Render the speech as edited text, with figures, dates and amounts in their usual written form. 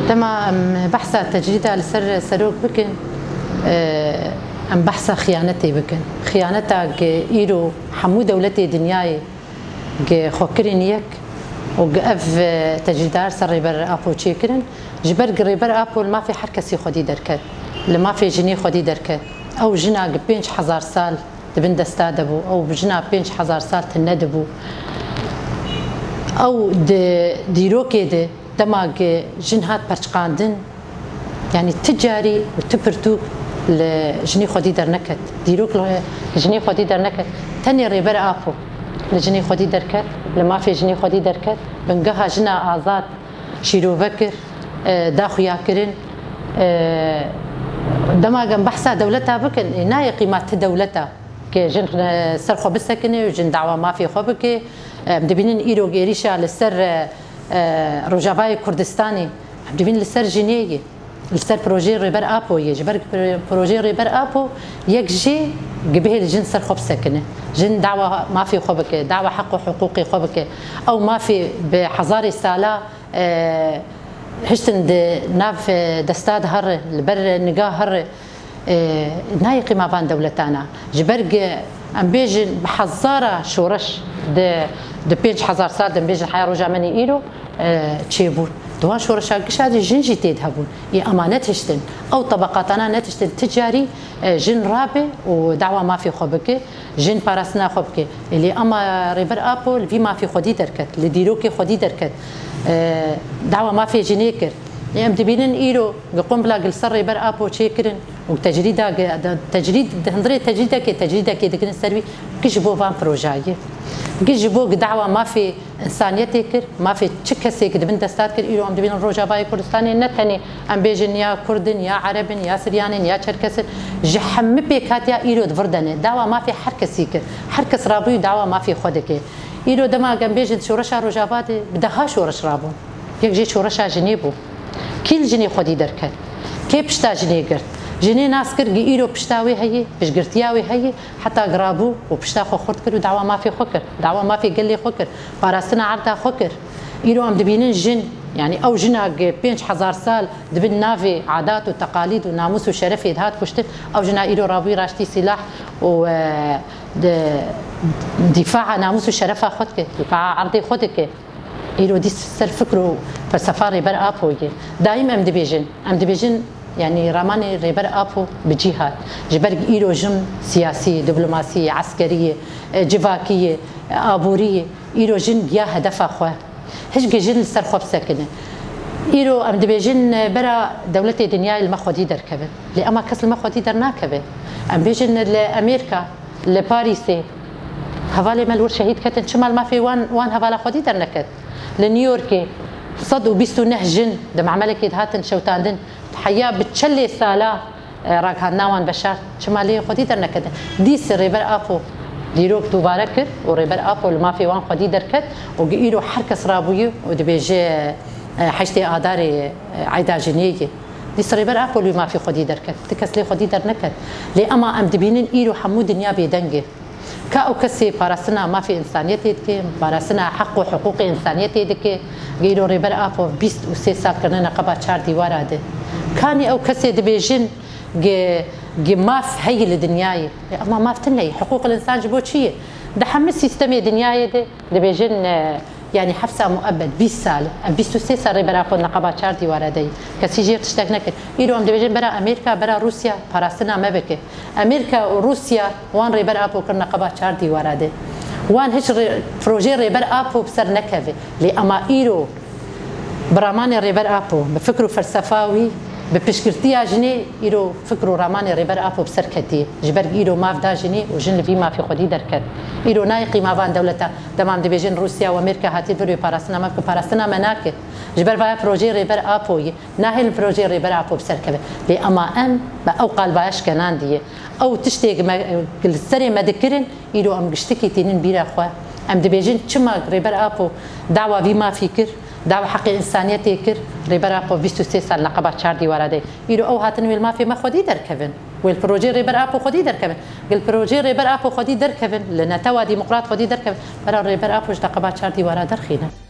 دما بحثا تجريدا لسر سروك بكن ام بحثا خيانتي بكن خيانتا ايرو حمو دولتي دنياي خوكرين يك وقف تجريدار سر ريبر ابو تشيكرن جبر ريبر ابو ما في حركسي خدي دركت لما في جني خدي دركت او جنا 5000 سال دبن دستادبو او بجنا 5000 سال تندبو او ديروكي دي دماغ جنهات برشقاندن يعني تجاري وتبرتو لجني خدي درنكت ديروك لجني خدي درنكت تاني ريبر ابو لجني خدي دركت لما في جني خدي دركت بنقها جنا آزاد شيرو بكر داخو ياكرن دماغ بحثا دولتها بكن ناي قيمات دولتها كجن سرخو بسكني وجن دعوه ما في خبك مدبينين ايرو غيريشا للسر روجافاي كردستاني مدبين للسر جنيه للسر بروجي ريبر ابو يجبر بروجي ريبر ابو يكجي قبيه الجن سرخو بسكنه جن دعوه ما في خبك دعوه حق وحقوقي خبك او ما في بحضاري سالا هشتن ناف دستاد هر البر نقاه هر ناي قيمة بان دولتانا جبرق ام بيجن بحزارة شورش د 5000 سال دم بيجن حيا رجع مني ايرو تشيبون دوان شورشا قشاد جنجي تيدهبون يا امانات هشتن او طبقاتنا نتشتن تجاري جن رابع ودعوه ما في خبك جن باراسنا خبك اللي اما ريبر ابل في ما في خدي دركت اللي ديروكي خدي دركت دعوه ما في جنيكر يعني مدبينن ايرو قوم بلا قلصر ريبر ابو تشيكرن وتجريده تجريد هندري تجريده كي دكن السربي كجبو فان بروجاي كجبو دعوه ما في انسانيتك ما في تشكسك دبن دستات كر ايرو مدبين روجافاي كردستاني نتني ام بيجن يا كردن يا عربن يا سريانن يا تشركس جحم بكاتيا ايرو دفردنه دعوه ما في حركسيك حركس رابي دعوه ما في خدك ايرو دما جنب بيجن شورشا روجافات بدها شورش رابو يجي شورشا جنيبو كل جني خدي دركت كيف بشتا جني قرت جني ناس كر ايرو بشتاوي هي بش قرتياوي هي حتى قرابو وبشتا خو خرت كر دعوه ما في خكر دعوه ما في قال لي خكر باراسنا عرضها خكر ايرو ام دبينن جن يعني او جنا 5000 سال دبن نافي عادات وتقاليد وناموس وشرف يدهات كشت او جنا ايرو رابي راشتي سلاح و دفاع ناموس وشرف خدك دفاع عرضي خدك ايرو دي سر فكرو فلسفه ريبر ابو دائما ام دبيجن يعني راماني ريبر ابو بجهات جبر ايرو جم سياسيه دبلوماسيه عسكريه جفاكيه ابوريه ايرو جن يا هدف اخوه هيش جن سر خب سكنه ايرو ام دبيجن برا دولتي دنيا المخودي دركبه لاما كس المخودي درناكبه ام بيجن لامريكا لباريس حواله ملور شهيد كتن شمال ما في وان حواله خودي درنكت لنيويورك صدوا بيستو نهجن دم عملك هاتن شوتاندن حياه بتشلي سالا راك هناوان بشار شمالي خدي درنكت ديس ريبر ابو ديروك دوباركر وريبر ابو ما في وان خدي دركت وقيلو حركه رابوي ودبيجي حشتي اداري عيدا جنيه ديس ريبر ابو ما في خدي دركت تكسلي خدي درنكت لي اما ام دبينين ايرو حمود دنيا بيدنجه كاو كسي باراسنا ما في انسانيتي دك باراسنا حق وحقوق انسانيتي دك غيرو ريبر ابو 23 سال كنا قبا 4 ديوار هذا كان او كسي دبيجن جي ماف هي لدنياي اما ما فتني حقوق الانسان جبو شيء ده حمس سيستم دنياي ده دبيجن يعني حبسه مؤبد 20 سال 23 سال ريبر ابو نقبا 4 ديوار هذا كسي جير تشتكنك ايرو ام دبيجن برا امريكا برا روسيا باراسنا ما بك امريكا وروسيا وان ريبر ابو كنا قبا 4 ديوار هذا وان هيش بروجي ريبر ابو بسر نكفي لأما ايرو برامان ريبر ابو بفكروا فلسفاوي ببشكرتيا جني ايرو فكروا رامان ريبر ابو بسر كتي جبر ايرو ما فدا جني وجن في ما في خدي دركت ايرو نايقي ما فان دولته تمام دبيجن روسيا وامريكا هاتي فري باراسنا ما باراسنا مناك جبر فا بروجي ريبر ابو ناهي البروجي ريبر ابو بسر كبه لأما ام او قال باش كنان دي او تشتيق السري ما ذكرن ايرو ام قشتكي تنين بيرا اخوا ام دبيجن تشما ريبر ابو دعوه في ما فكر دعوه حق انسانيتي كر ريبر ابو 23 سال نقبه 4 ديوار ده ايرو او هاتن ما في ما خدي دركبن والبروجي ريبر ابو خدي دركبن قال بروجي ريبر ابو خدي دركبن لنا توا ديمقراط خدي دركبن برا ريبر ابو نقبه 4 ديوار درخينا